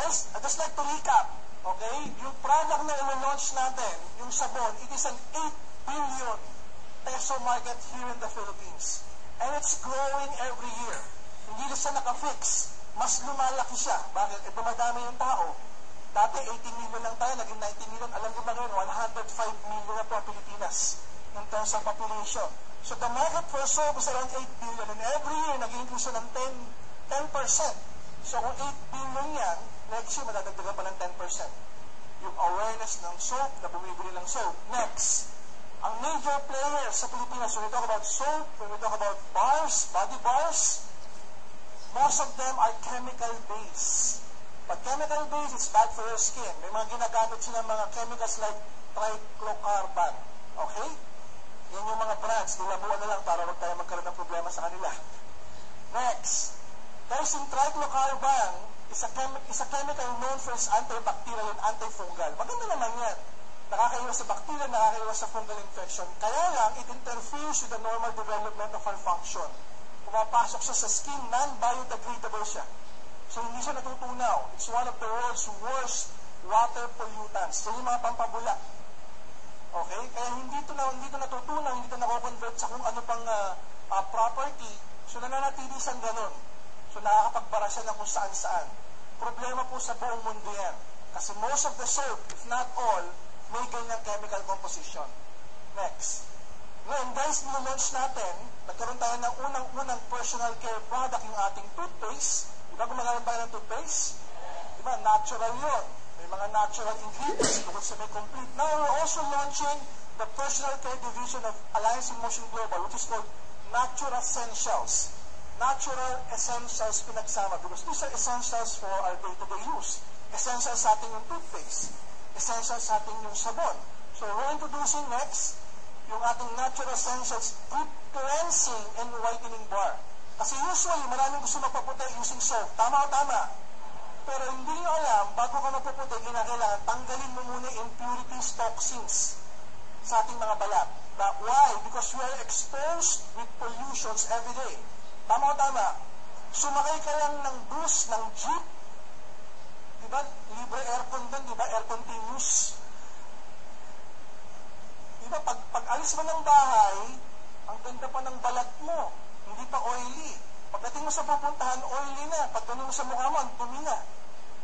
guys, I'd just like to recap. Okay? Yung product na i-launch natin, yung sabon, it is an 8 billion peso market here in the Philippines. And it's growing every year. Hindi na siya naka-fix. Mas lumalaki siya. Bakit? Dumadami yung tao. Dati 18 million lang tayo, naging 19 million. Alam niyo ba ngayon, 105 million na po ang Pilipinas in terms of population. So the market for soap is around 8 billion. And every year, nag-increase ng 10%. So kung 8 billion yan, next year, madadagdagan pa ng 10%. Yung awareness ng soap, na bumibili ng soap. Next, ang major players sa Pilipinas, when we talk about soap, when we talk about bars, body bars, most of them are chemical-based. But chemical-based is bad for your skin. May mga ginagamit silang mga chemicals like triclocarban. Okay? Yan yung mga brands. Nilabuan na lang para wag tayo magkaroon ng problema sa kanila. Next, guys, yung triclocarban is a chemical known for its antibacterial and antifungal. Maganda naman yan. Nakakaiwas sa bacteria, nakakaiwas sa fungal infection. Kaya lang, it interferes with the normal development of our function. Pumapasok siya sa skin, non-biodegradable siya. So, hindi siya natutunaw. It's one of the world's worst water pollutants. So, yung mga pampabula. Okay? Kaya hindi ito natutunaw, hindi ito nako-convert sa kung ano pang property. So, nananatili siyang ganun. So, nakakapagbara siya ng kung saan-saan. Problema po sa buong mundo yan. Kasi most of the soap, if not all, may ganyang chemical composition. Next. Ngayon, guys, nilo-launch natin, nagkaroon tayo ng unang personal care product, yung ating toothpaste. Diba gumagamit tayo ng toothpaste? Diba, natural yun. May mga natural ingredients, bukod sa may complete. Now, we're also launching the personal care division of Alliance in Motion Global, which is called Natural Essentials. Natural Essentials pinagsama because these are essentials for our day-to-day use. Essentials sa ating yung toothpaste. Essentials sa ating yung sabon. So, we're introducing next yung ating Natural Essentials Deep Cleansing and Whitening Bar. Kasi usually, maraming gusto magpaputi using soap. Tama o tama? Pero hindi nyo alam, bago ka magpaputi, kinakailangan tanggalin mo muna impurities, toxins sa ating mga balat. Why? Because we are exposed with pollutions every day. Tama o tama? Sumakay ka lang ng bus, ng jeep, diba? Libre aircon doon, diba? Air continuous. Diba? Pag alis mo ng bahay, ang ganda pa ng balat mo. Hindi pa oily. Pagdating mo sa pupuntahan, oily na. Pagdating mo sa mukha mo, ang dumi na.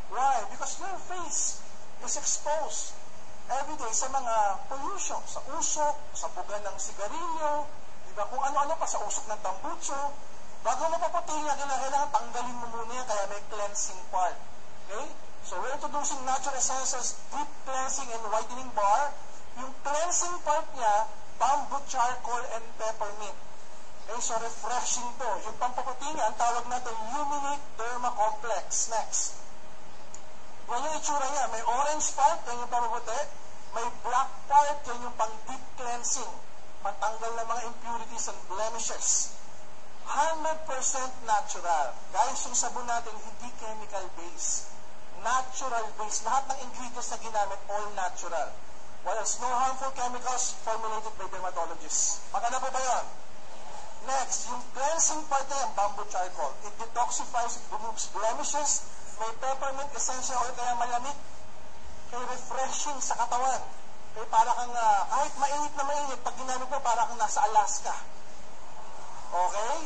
Why? Because your face is exposed every day sa mga pollution. Sa usok, sa buga ng sigarilyo, diba? Kung ano-ano pa, sa usok ng tambucho. Bago mo paputi niya, kailangan tanggalin mo muna yan, kaya may cleansing part. Okay? So, we're introducing Natural Essentials Deep Cleansing and Whitening Bar. Yung cleansing part niya, bamboo charcoal and peppermint. Okay, so refreshing to. Yung pampaputi niya, ang tawag natin Luminate Derma Complex. Next. Yan yung itsura niya. May orange part, yan yung pampaputi. May black part, yan yung pang deep cleansing. Pantanggal ng mga impurities and blemishes. 100% natural. Guys, yung sabon natin, hindi chemical-based. Natural-based. Lahat ng ingredients na ginamit, all natural. What else? No harmful chemicals formulated by dermatologists. Maganda po ba yun? Next, yung cleansing part na yung bamboo charcoal. It detoxifies, it removes blemishes. May peppermint essential oil, kaya malamig. Kaya refreshing sa katawan. Kaya para kang, kahit mainit na mainit, pag ginamit mo, para kang nasa Alaska. Okay?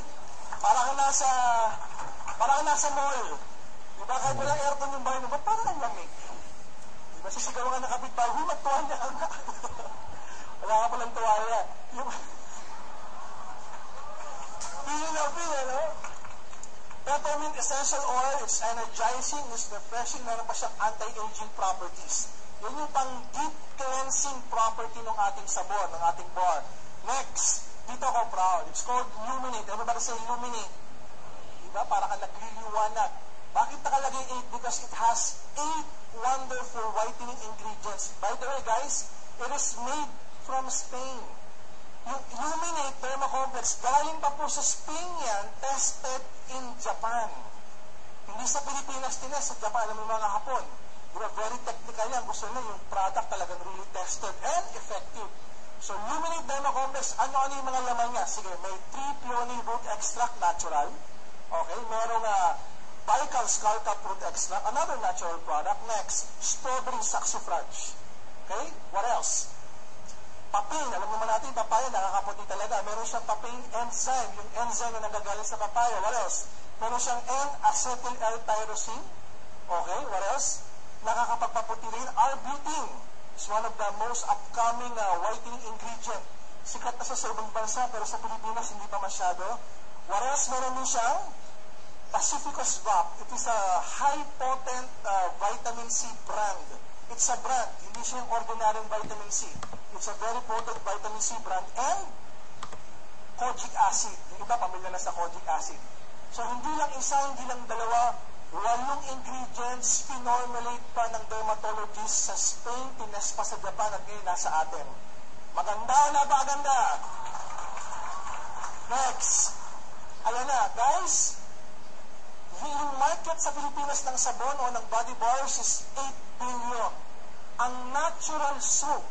Para kang nasa mall. Diba? Kahit walang aircon yung bahay mo, ba't parang ang lamig? Diba? Sisigaw ka ng kapitbahay, huy, magtuwalya ka na. Wala ka palang tuwalya. Pila, no? Peppermint essential oil, it's energizing, it's refreshing, meron pa siyang anti-aging properties. Yan yung pang deep cleansing property ng ating sabon, ng ating bar. Next, dito ako proud. It's called Luminate. Everybody say Luminate. Diba? Para ka nagliliwanag. Bakit nakalagay 8? Because it has 8 wonderful whitening ingredients. By the way, guys, it is made from Spain. Yung Luminate Derma Complex, galing pa po sa Spain yan, tested in Japan. Hindi sa Pilipinas din sa Japan, alam mo mga Hapon. Diba, very technical yan. Gusto na yung product talagang really tested and effective. So, Luminate Derma Complex, ano-ano yung mga laman niya? Sige, may 3 peony root extract natural. Okay, merong Baikal Skull Cap Fruit Extract, another natural product. Next, strawberry saxifrage. Okay? What else? Papain. Alam naman natin, papaya, nakakaputi talaga. Meron siyang papain enzyme. Yung enzyme na nagagaling sa papaya. What else? Meron siyang N-acetyl L-tyrosine. Okay? What else? Nakakapagpaputi rin. Arbutin. It's one of the most upcoming whitening ingredient. Sikat na sa ibang bansa, pero sa Pilipinas, hindi pa masyado. What else? Meron din siyang Pacificus Drop. It is a high-potent vitamin C brand. It's a brand. Hindi siya yung ordinary vitamin C. It's a very potent vitamin C brand. And kojic acid. Yung iba, pamilya na sa kojic acid. So, hindi lang isa, hindi lang dalawa. 8 ingredients, pinormulate pa ng dermatologist sa Spain, Pines pa sa Japan, at ngayon nasa atin. Maganda na ba? Maganda? Next. Ayan na, guys. Yung market sa Pilipinas ng sabon o ng body bars is 8 billion. Ang natural soap.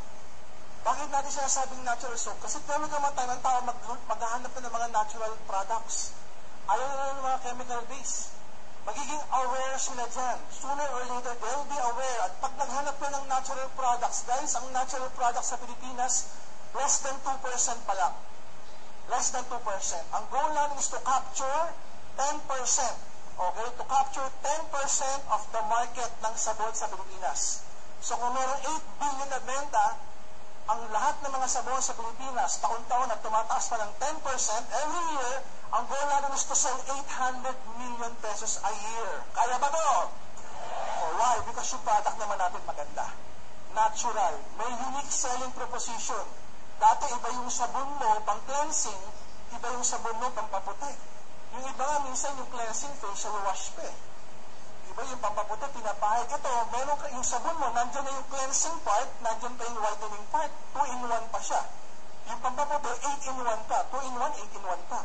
Bakit natin sinasabing natural soap? Kasi talaga matanan tao maghahanap na ng mga natural products. Ayaw na ng mga chemical base. Magiging aware sila dyan. Sooner or later, they'll be aware. At pag naghanap na ng natural products, guys, ang natural products sa Pilipinas, less than 2% pa lang. Less than 2%. Ang goal natin is to capture 10%. Okay? To capture 10% of the market ng sabon sa Pilipinas. So kung meron 8 billion na benta, ang lahat ng mga sabon sa Pilipinas, taon-taon at tumataas pa ng 10%, every year, ang goal natin is to sell 800 million pesos a year. Kaya ba to? Oh, why? Because yung product naman natin maganda. Natural. May unique selling proposition. Dati iba yung sabon mo pang cleansing, iba yung sabon mo pang paputi. Yung iba nga minsan yung cleansing facial wash pa eh. Iba yung pampaputi, pinapahid. Ito, meron ka yung sabon mo, nandyan na yung cleansing part, nandyan pa yung whitening part. 2-in-1 pa siya. Yung pampaputi, 8-in-1 pa. 2-in-1, 8-in-1 pa.